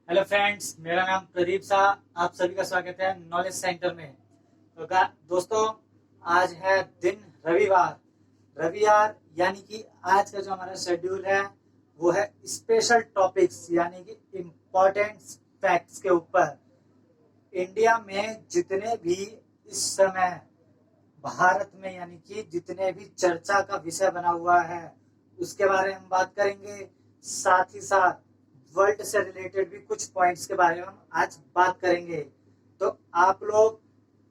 Hello friends, मेरा नाम प्रदीप शाह। आप सभी का स्वागत है नॉलेज सेंटर में। तो दोस्तों, आज है दिन रविवार। रविवार यानी कि आज का जो हमारा शेड्यूल है वो है स्पेशल टॉपिक्स यानी कि इम्पोर्टेंट फैक्ट्स के ऊपर। इंडिया में जितने भी इस समय भारत में यानी कि जितने भी चर्चा का विषय बना हुआ है उसके बारे में हम बात करेंगे। साथ ही साथ वर्ल्ड से रिलेटेड भी कुछ पॉइंट्स के बारे में हम आज बात करेंगे। तो आप लोग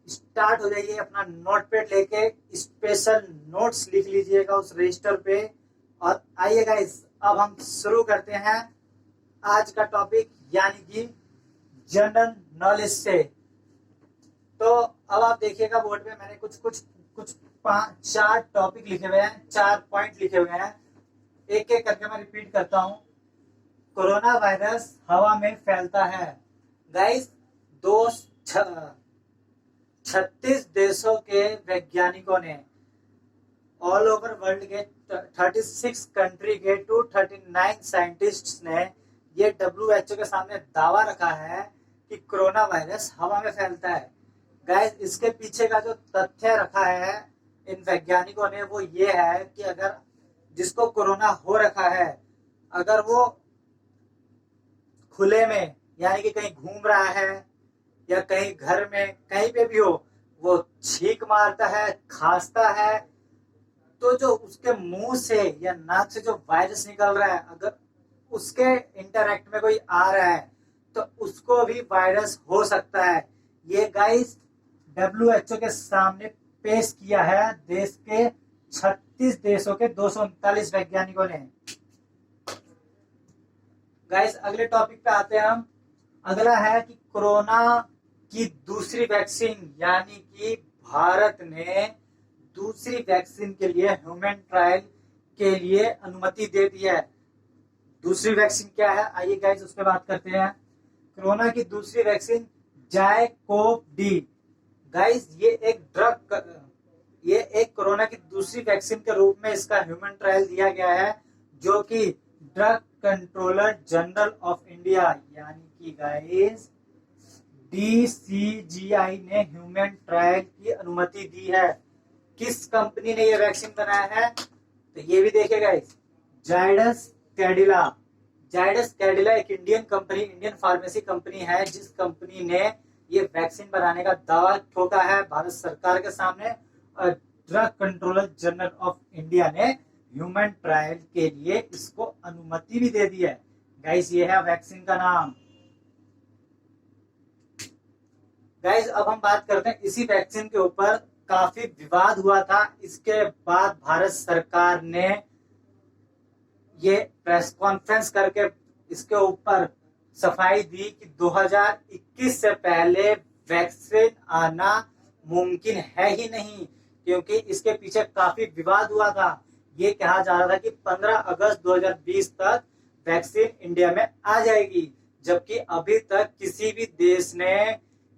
स्टार्ट हो जाइए, अपना नोटपैड लेके स्पेशल नोट्स लिख लीजिएगा उस रजिस्टर पे। और आइए गाइस, अब हम शुरू करते हैं आज का टॉपिक यानी कि जनरल नॉलेज से। तो अब आप देखिएगा बोर्ड पे मैंने कुछ कुछ कुछ चार टॉपिक लिखे हुए हैं, 4 पॉइंट लिखे हुए हैं। एक एक करके मैं रिपीट करता हूं। कोरोना वायरस हवा में फैलता है। गाइस, दो 36 देशों के वैज्ञानिकों ने ऑल ओवर वर्ल्ड के 36 कंट्री के 239 साइंटिस्ट्स ने ये WHO के सामने दावा रखा है कि कोरोना वायरस हवा में फैलता है। गाइस, इसके पीछे का जो तथ्य रखा है इन वैज्ञानिकों ने वो ये है कि अगर जिसको कोरोना हो रखा है, अगर वो खुले में यानी कि कहीं घूम रहा है या कहीं घर में कहीं पे भी हो, वो छींक मारता है, खांसता है, तो जो उसके मुंह से या नाक से जो वायरस निकल रहा है, अगर उसके इंटरैक्ट में कोई आ रहा है तो उसको भी वायरस हो सकता है। ये गाइस WHO के सामने पेश किया है देश के 36 देशों के 239 वैज्ञानिकों ने। गाइस, अगले टॉपिक पे आते हैं हम। अगला है कि कोरोना की दूसरी वैक्सीन यानी कि भारत ने दूसरी वैक्सीन के लिए ह्यूमन ट्रायल के लिए अनुमति दे दी है। दूसरी वैक्सीन क्या है, आइए गाइस उस पर बात करते हैं। कोरोना की दूसरी वैक्सीन जायकोव डी। गाइस, ये एक कोरोना की दूसरी वैक्सीन के रूप में इसका ह्यूमन ट्रायल दिया गया है, जो कि drug controller general of India यानी कि गाइस DCGI ने ह्यूमन ट्रायल की अनुमति दी है। किस कंपनी ने ये वैक्सीन बनाया है तो ये भी देखिए गाइस, जायडस कैडिला। जायडस कैडिला एक इंडियन फार्मेसी कंपनी है जिस कंपनी ने ये वैक्सीन बनाने का दावा ठोका है भारत सरकार के सामने। और drug controller general of India ने ह्यूमन ट्रायल के लिए इसको अनुमति भी दे दी है। गाइस, ये है वैक्सीन का नाम। गाइस, अब हम बात करते हैं इसी वैक्सीन के ऊपर काफी विवाद हुआ था। इसके बाद भारत सरकार ने ये प्रेस कॉन्फ्रेंस करके इसके ऊपर सफाई दी कि 2021 से पहले वैक्सीन आना मुमकिन है ही नहीं, क्योंकि इसके पीछे काफी विवाद हुआ था। ये कहा जा रहा था कि 15 अगस्त 2020 तक वैक्सीन इंडिया में आ जाएगी, जबकि अभी तक किसी भी देश ने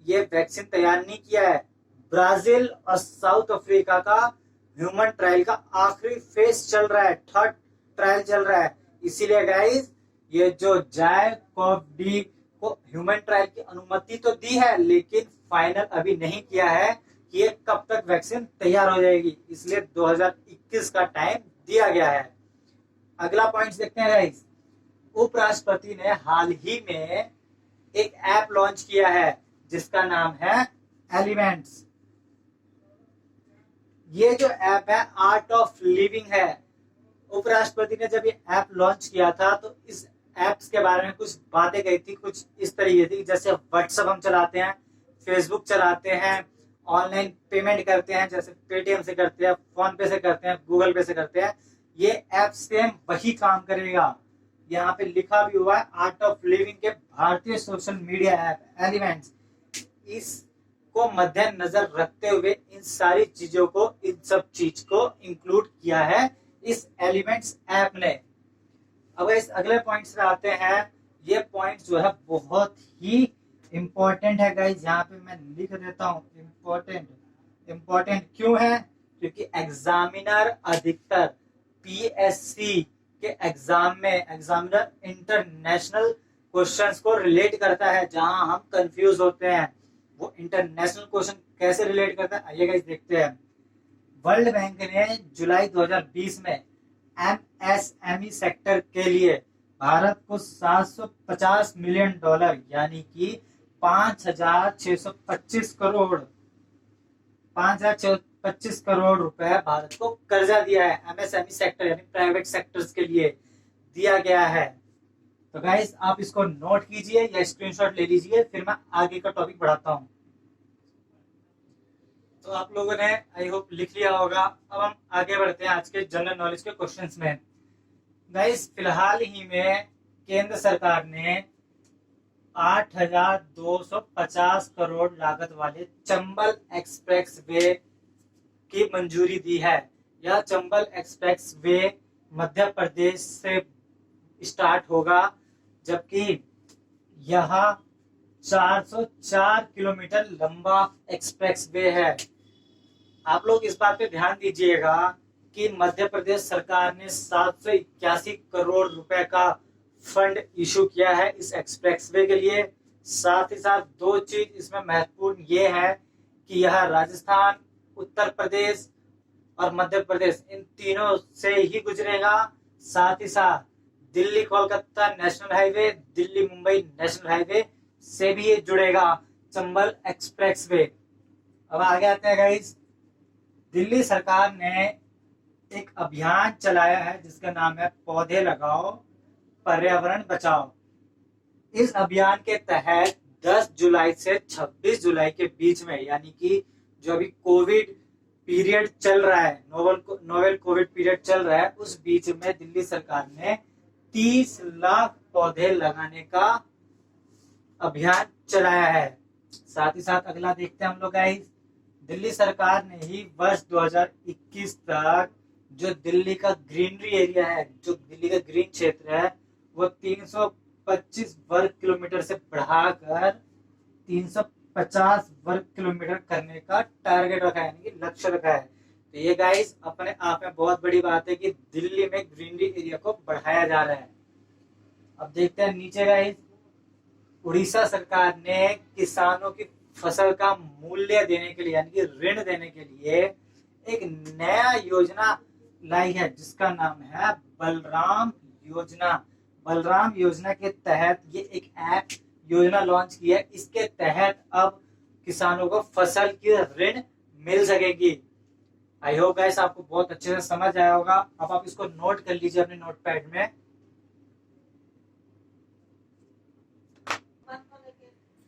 ये वैक्सीन तैयार नहीं किया है। ब्राजील और साउथ अफ्रीका का ह्यूमन ट्रायल का आखिरी फेज चल रहा है, थर्ड ट्रायल चल रहा है। इसीलिए गाइस, ये जो जायकोव डी को ह्यूमन ट्रायल की अनुमति तो दी है, लेकिन फाइनल अभी नहीं किया है कि ये कब तक वैक्सीन तैयार हो जाएगी, इसलिए 2021 का टाइम दिया गया है। अगला पॉइंट देखते हैं गाइस। उपराष्ट्रपति ने हाल ही में एक ऐप लॉन्च किया है जिसका नाम है एलिमेंट्स। ये जो ऐप है आर्ट ऑफ लिविंग है। उपराष्ट्रपति ने जब ये ऐप लॉन्च किया था तो इस ऐप्स के बारे में कुछ बातें कही थी, कुछ इस तरीके थी जैसे व्हाट्सएप हम चलाते हैं, फेसबुक चलाते हैं, ऑनलाइन पेमेंट करते हैं जैसे पेटीएम से करते हैं, फोन पे से करते हैं, गूगल पे से करते हैं। ये ऐप सेम वही काम करेगा। यहाँ पे लिखा भी हुआ है आर्ट ऑफ लिविंग के भारतीय सोशल मीडिया ऐप एलिमेंट्स। इसको मद्देनजर रखते हुए इन सारी चीजों को, इन सब चीज को इंक्लूड किया है इस एलिमेंट्स ऐप ने। अब इस अगले पॉइंट्स पे आते हैं। ये पॉइंट जो है बहुत ही इंपॉर्टेंट है गाइस, यहाँ पे मैं लिख देता हूँ इंपॉर्टेंट। इंपॉर्टेंट क्यों है, क्योंकि एग्जामिनर अधिकतर PSC के एग्जाम में, एग्जामिनर इंटरनेशनल क्वेश्चंस को रिलेट करता है, जहां हम कंफ्यूज होते हैं। वो इंटरनेशनल क्वेश्चन कैसे रिलेट करता है, आइए गाइस देखते हैं। वर्ल्ड बैंक ने जुलाई 2020 में एमएसएमई सेक्टर के लिए भारत को $750 मिलियन यानी कि 5,625 करोड़ रुपए भारत को कर्जा दिया है। एमएसएमई सेक्टर यानी प्राइवेट सेक्टर्स के लिए दिया गया है। तो गाइस आप इसको नोट कीजिए या स्क्रीनशॉट ले लीजिए, फिर मैं आगे का टॉपिक बढ़ाता हूं। तो आप लोगों ने आई होप लिख लिया होगा। अब हम आगे बढ़ते हैं आज के जनरल नॉलेज के क्वेश्चंस में। गाइस फिलहाल ही में केंद्र सरकार ने 8,250 करोड़ लागत वाले चंबल एक्सप्रेस वे की मंजूरी दी है। यह चंबल एक्सप्रेस वे मध्य प्रदेश से स्टार्ट होगा, जबकि यह 404 किलोमीटर लंबा एक्सप्रेस वे है। आप लोग इस बात पे ध्यान दीजिएगा कि मध्य प्रदेश सरकार ने 781 करोड़ रुपए का फंड इशू किया है इस एक्सप्रेसवे के लिए। साथ ही साथ दो चीज इसमें महत्वपूर्ण ये है कि यह राजस्थान, उत्तर प्रदेश और मध्य प्रदेश इन तीनों से ही गुजरेगा। साथ ही साथ Delhi Kolkata national highway, Delhi Mumbai national highway से भी ये जुड़ेगा चंबल एक्सप्रेसवे। अब आगे आते हैं गाइस। दिल्ली सरकार ने एक अभियान चलाया है जिसका नाम है पौधे लगाओ पर्यावरण बचाओ। इस अभियान के तहत 10 जुलाई से 26 जुलाई के बीच में, यानी कि जो अभी कोविड पीरियड चल रहा है, नोवेल कोविड पीरियड चल रहा है, उस बीच में दिल्ली सरकार ने 30 लाख पौधे लगाने का अभियान चलाया है। साथ ही साथ अगला देखते हैं हम लोग गाइस। दिल्ली सरकार ने ही वर्ष 2021 तक जो दिल्ली का ग्रीनरी एरिया है, जो दिल्ली का ग्रीन क्षेत्र है, वो 325 वर्ग किलोमीटर से बढ़ाकर 350 वर्ग किलोमीटर करने का टारगेट रखा है, यानी कि लक्ष्य रखा है। तो ये गाइस अपने आप में बहुत बड़ी बात है कि दिल्ली में ग्रीनरी एरिया को बढ़ाया जा रहा है। अब देखते हैं नीचे गाइस। उड़ीसा सरकार ने किसानों की फसल का मूल्य देने के लिए, यानी कि ऋण देने के लिए एक नया योजना लाई है जिसका नाम है बलराम योजना। बलराम योजना के तहत ये एक ऐप योजना लॉन्च की है। इसके तहत अब किसानों को फसल की ऋण मिल सकेगी। आई होप गाइस आपको बहुत अच्छे से समझ आया होगा। अब आप इसको नोट कर लीजिए अपने नोटपैड में।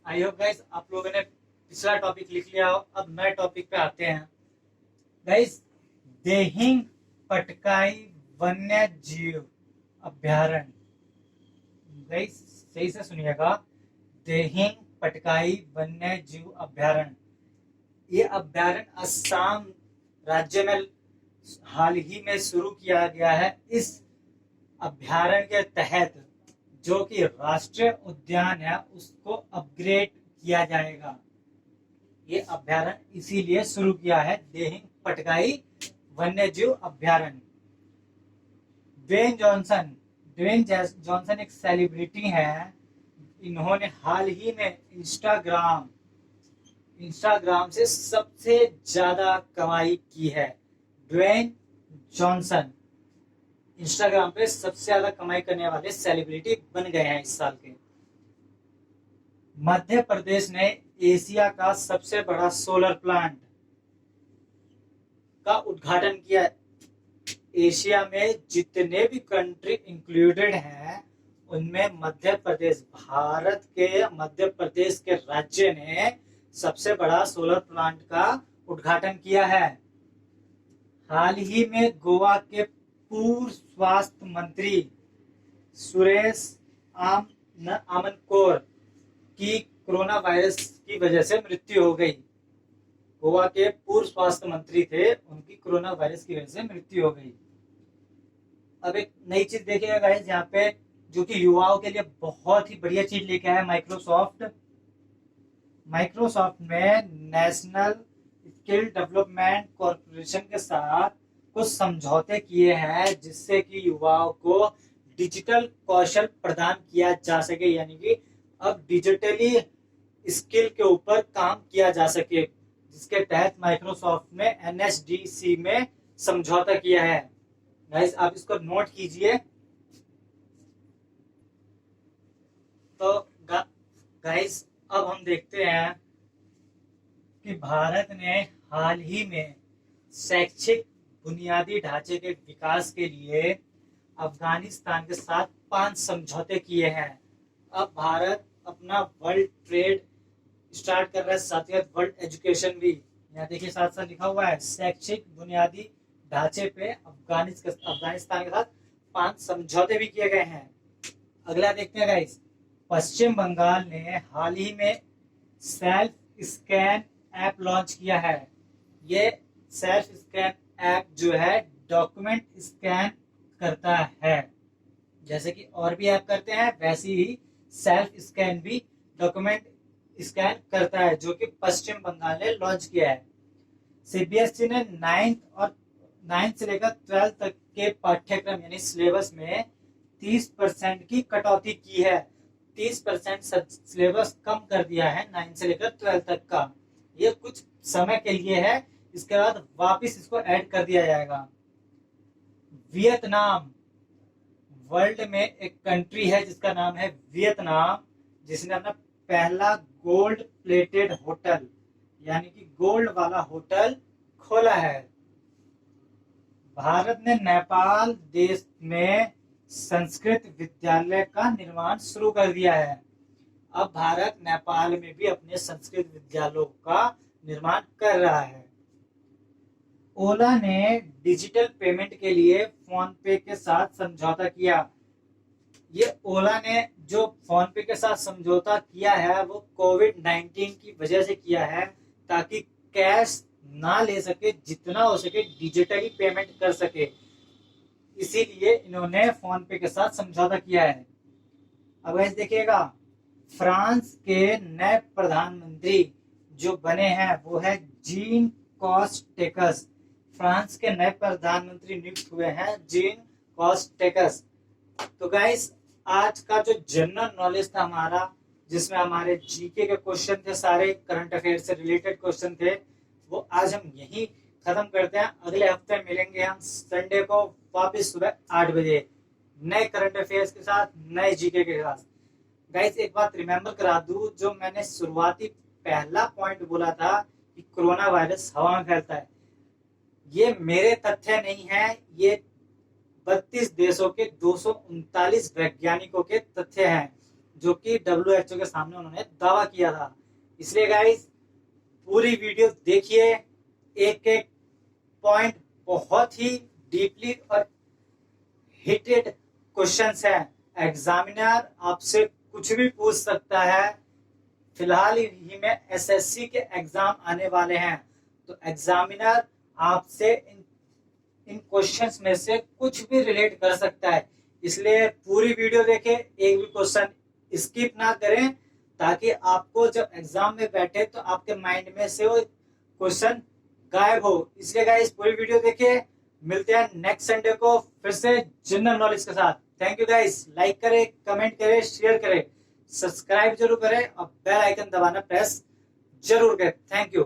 आई होप गाइस आप लोगों ने पिछला टॉपिक लिख लिया हो। अब नए टॉपिक पे आते हैं गाइस। देहिंग पटकाई वन्य जीव अभ्यारण्य। गाइस सही से सुनिएगा, देहिंग पटकाई वन्य जीव अभ्यारण्य। ये अभ्यारण्य असम राज्य में हाल ही में शुरू किया गया है। इस अभ्यारण्य के तहत जो कि राष्ट्रीय उद्यान है उसको अपग्रेड किया जाएगा। ये अभ्यारण्य इसीलिए शुरू किया है, देहिंग पटकाई वन्य जीव अभ्यारण्य। ड्वेन जॉनसन एक सेलिब्रिटी है। इन्होंने हाल ही में इंस्टाग्राम से सबसे ज्यादा कमाई की है। ड्वेन जॉनसन इंस्टाग्राम पे सबसे ज्यादा कमाई करने वाले सेलिब्रिटी बन गए हैं इस साल के। मध्य प्रदेश ने एशिया का सबसे बड़ा सोलर प्लांट का उद्घाटन किया। एशिया में जितने भी कंट्री इंक्लूडेड हैं उनमें मध्य प्रदेश, भारत के मध्य प्रदेश के राज्य ने सबसे बड़ा सोलर प्लांट का उद्घाटन किया है। हाल ही में गोवा के पूर्व स्वास्थ्य मंत्री सुरेश आमनकोर की कोरोना वायरस की वजह से मृत्यु हो गई। गोवा के पूर्व स्वास्थ्य मंत्री थे, उनकी कोरोना वायरस की वजह से मृत्यु हो गई। अब एक नई चीज देखिएगा गाइस यहाँ पे, जो कि युवाओं के लिए बहुत ही बढ़िया चीज लेके आया माइक्रोसॉफ्ट में नेशनल स्किल डेवलपमेंट कॉर्पोरेशन के साथ कुछ समझौते किए हैं जिससे कि युवाओं को डिजिटल कौशल प्रदान किया जा सके, यानी कि अब डिजिटली स्किल के ऊपर काम किया जा सके, जिसके तहत माइक्रोसॉफ्ट ने एनएसडीसी में समझौता किया है। गाइस आप इसको नोट कीजिए। तो गाइस अब हम देखते हैं कि भारत ने हाल ही में शैक्षिक बुनियादी ढांचे के विकास के लिए अफगानिस्तान के साथ 5 समझौते किए हैं। अब भारत अपना वर्ल्ड ट्रेड स्टार्ट कर रहा है, साथ ही वर्ल्ड एजुकेशन भी। यहाँ देखिए साथ साथ लिखा हुआ है शैक्षिक बुनियादी ढांचे पे अफगानिस्तान के साथ 5 समझौते भी किए गए हैं। अगला देखते हैं गाइस, पश्चिम बंगाल ने हाल ही में सेल्फ स्कैन ऐप लॉन्च किया है। ये सेल्फ स्कैन ऐप जो है डॉक्यूमेंट स्कैन करता है, जैसे कि और भी ऐप करते हैं वैसे ही सेल्फ स्कैन भी डॉक्यूमेंट स्कैन करता है, जो कि पश्चिम बंगाल ने लॉन्च किया है। सीबीएसई ने 9th से लेकर 12th तक के पाठ्यक्रम यानी सिलेबस में 30% की कटौती की है। 30% सिलेबस कम कर दिया है 9th से लेकर 12th तक का। ये कुछ समय के लिए है, इसके बाद वापस इसको ऐड कर दिया जाएगा। वियतनाम वर्ल्ड में एक कंट्री है जिसका नाम है वियतनाम, जिसने अपना पहला गोल्ड प्लेटेड होटल यानी कि गोल्ड वाला होटल खोला है। भारत ने नेपाल देश में संस्कृत विद्यालय का निर्माण शुरू कर दिया है। अब भारत नेपाल में भी अपने संस्कृत विद्यालयों का निर्माण कर रहा है। ओला ने डिजिटल पेमेंट के लिए फोन पे के साथ समझौता किया। ये ओला ने जो फोन पे के साथ समझौता किया है वो कोविड-19 की वजह से किया है, ताकि कैश ना ले सके, जितना हो सके डिजिटली पेमेंट कर सके, इसीलिए इन्होंने फोन पे के साथ समझौता किया है। अब ऐसे देखिएगा, फ्रांस के नए प्रधानमंत्री जो बने हैं वो है जीन कॉस्टेक्स। फ्रांस के नए प्रधानमंत्री नियुक्त हुए हैं जीन कॉस्टेक्स। तो गाइस आज का जो जनरल नॉलेज था हमारा, जिसमें हमारे जीके के क्वेश्चन थे, सारे करंट अफेयर से रिलेटेड क्वेश्चन थे, वो आज हम यही खत्म करते हैं। अगले हफ्ते मिलेंगे हम संडे को वापस सुबह 8 बजे नए करंट अफेयर्स के साथ, नए जीके के साथ। गाइस एक बात रिमेम्बर करा दूं, जो मैंने शुरुआती पहला पॉइंट बोला था कि कोरोना वायरस हवा में फैलता है, ये मेरे तथ्य नहीं है, ये 32 देशों के 239 वैज्ञानिकों के तथ्य हैं, जो कि WHO के सामने उन्होंने दावा किया था। इसलिए गाइस पूरी वीडियो देखिए, एक एक पॉइंट बहुत ही डीपली और हिटेड क्वेश्चंस हैं। एग्जामिनर आपसे कुछ भी पूछ सकता है। फिलहाल ही में एसएससी के एग्जाम आने वाले हैं, तो एग्जामिनर आपसे इन क्वेश्चंस में से कुछ भी रिलेट कर सकता है। इसलिए पूरी वीडियो देखें, एक भी क्वेश्चन स्किप ना करें, ताकि आपको जब एग्जाम में बैठे तो आपके माइंड में से वो क्वेश्चन गायब हो। इसलिए गाइस पूरी वीडियो देखिए। मिलते हैं नेक्स्ट संडे को फिर से जनरल नॉलेज के साथ। Thank you guys. लाइक करें, कमेंट करें, शेयर करें, सब्सक्राइब जरूर करें और बेल आइकन दबाना प्रेस जरूर करें। Thank you.